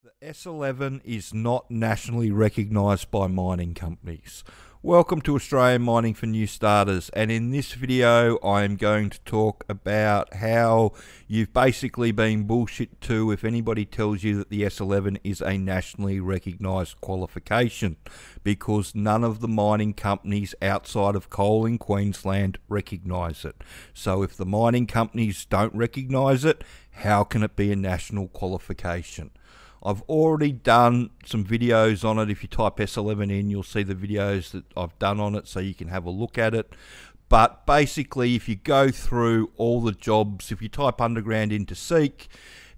The S11 is not nationally recognised by mining companies. Welcome to Australian Mining for New Starters, and in this video I am going to talk about how you've basically been bullshit to if anybody tells you that the S11 is a nationally recognised qualification, because none of the mining companies outside of coal in Queensland recognise it. So if the mining companies don't recognise it, how can it be a national qualification? I've already done some videos on it. If you type S11 in, you'll see the videos that I've done on it, so you can have a look at it. But basically, if you go through all the jobs, if you type underground into Seek,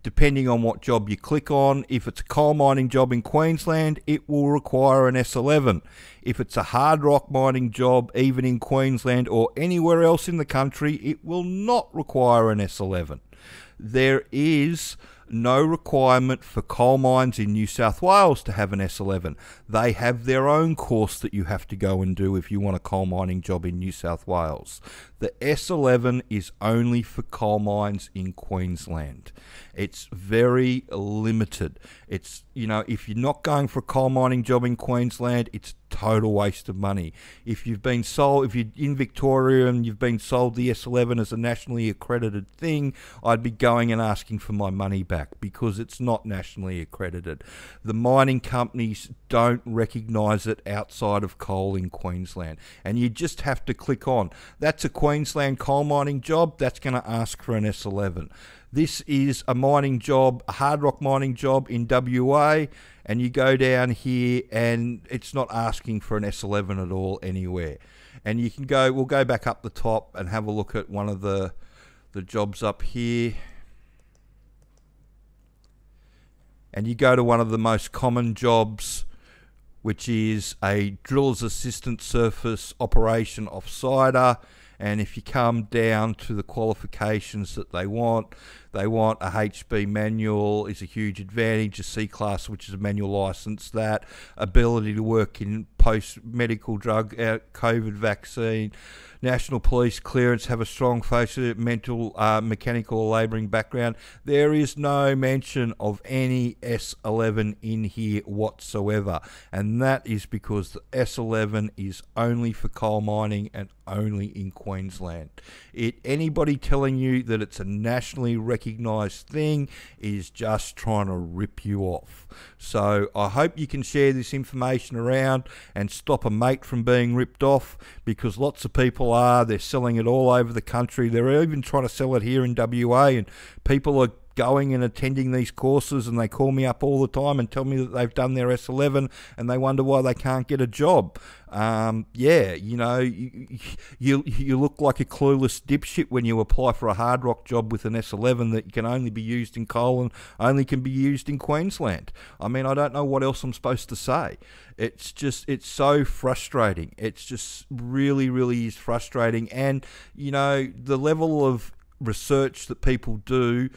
depending on what job you click on, if it's a coal mining job in Queensland, it will require an S11. If it's a hard rock mining job, even in Queensland or anywhere else in the country, it will not require an S11. There is no requirement for coal mines in New South Wales to have an S11. They have their own course that you have to go and do if you want a coal mining job in New South Wales. The S11 is only for coal mines in Queensland. It's very limited. It's, you know, if you're not going for a coal mining job in Queensland, it's a total waste of money. If you've been sold, if you're in Victoria and you've been sold the S11 as a nationally accredited thing, I'd be going and asking for my money back, because it's not nationally accredited. The mining companies don't recognise it outside of coal in Queensland, and you just have to click on that's a Queensland coal mining job, that's going to ask for an S11. This is a mining job, a hard rock mining job in WA, and you go down here and it's not asking for an S11 at all anywhere. And you can go, we'll go back up the top and have a look at one of the jobs up here. And you go to one of the most common jobs, which is a driller's assistant surface operation offsider. And if you come down to the qualifications that they want a HB manual is a huge advantage, a C-class, which is a manual license, that ability to work in post-medical drug, COVID vaccine, national police clearance, have a strong mental, mechanical or labouring background. There is no mention of any S11 in here whatsoever, and that is because the S11 is only for coal mining and only in Queensland. Anybody telling you that it's a nationally recognised thing is just trying to rip you off. So I hope you can share this information around and stop a mate from being ripped off, because lots of people are. They're selling it all over the country. They're even trying to sell it here in WA, and people are going and attending these courses, and they call me up all the time and tell me that they've done their S11 and they wonder why they can't get a job. Yeah, you know, you look like a clueless dipshit when you apply for a hard rock job with an S11 that can only be used in coal and only can be used in Queensland. I mean, I don't know what else I'm supposed to say. It's so frustrating. It's just really, really is frustrating. And, you know, the level of research that people do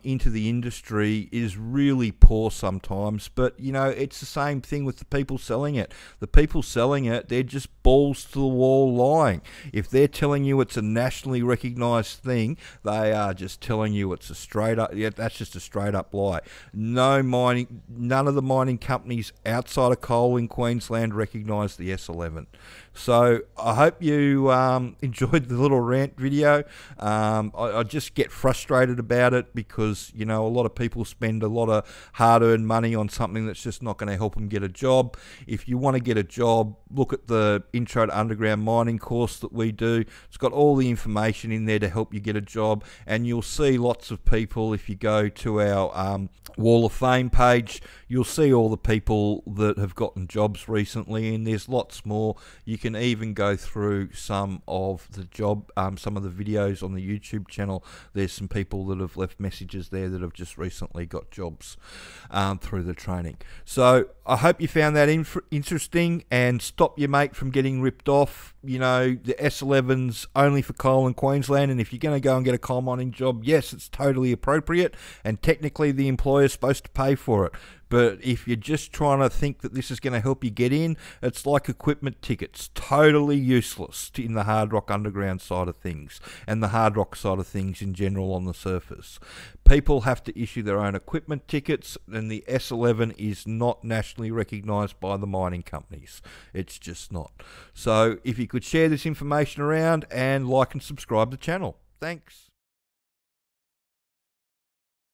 into the industry is really poor sometimes. But, you know, it's the same thing with the people selling it. The people selling it, they're just balls to the wall lying. If they're telling you it's a nationally recognised thing, they are just telling you it's a straight up, yeah, that's just a straight up lie. None of the mining companies outside of coal in Queensland recognise the S11. So I hope you enjoyed the little rant video. I just get frustrated about it, because, you know, a lot of people spend a lot of hard-earned money on something that's just not going to help them get a job. If you want to get a job, look at the Intro to Underground Mining course that we do. It's got all the information in there to help you get a job, and you'll see lots of people. If you go to our Wall of Fame page, you'll see all the people that have gotten jobs recently, and there's lots more. You can even go through some of the some of the videos on the YouTube channel. There's some people that have left messages there that have just recently got jobs through the training. So I hope you found that interesting, and stop your mate from getting ripped off. You know, the S11's only for coal in Queensland, and if you're going to go and get a coal mining job, yes, it's totally appropriate, and technically the employer's supposed to pay for it. But if you're just trying to think that this is going to help you get in, it's like equipment tickets. Totally useless in the hard rock underground side of things, and the hard rock side of things in general on the surface. People have to issue their own equipment tickets, and the S11 is not nationally recognised by the mining companies. It's just not. So if you could share this information around and like and subscribe to the channel. Thanks.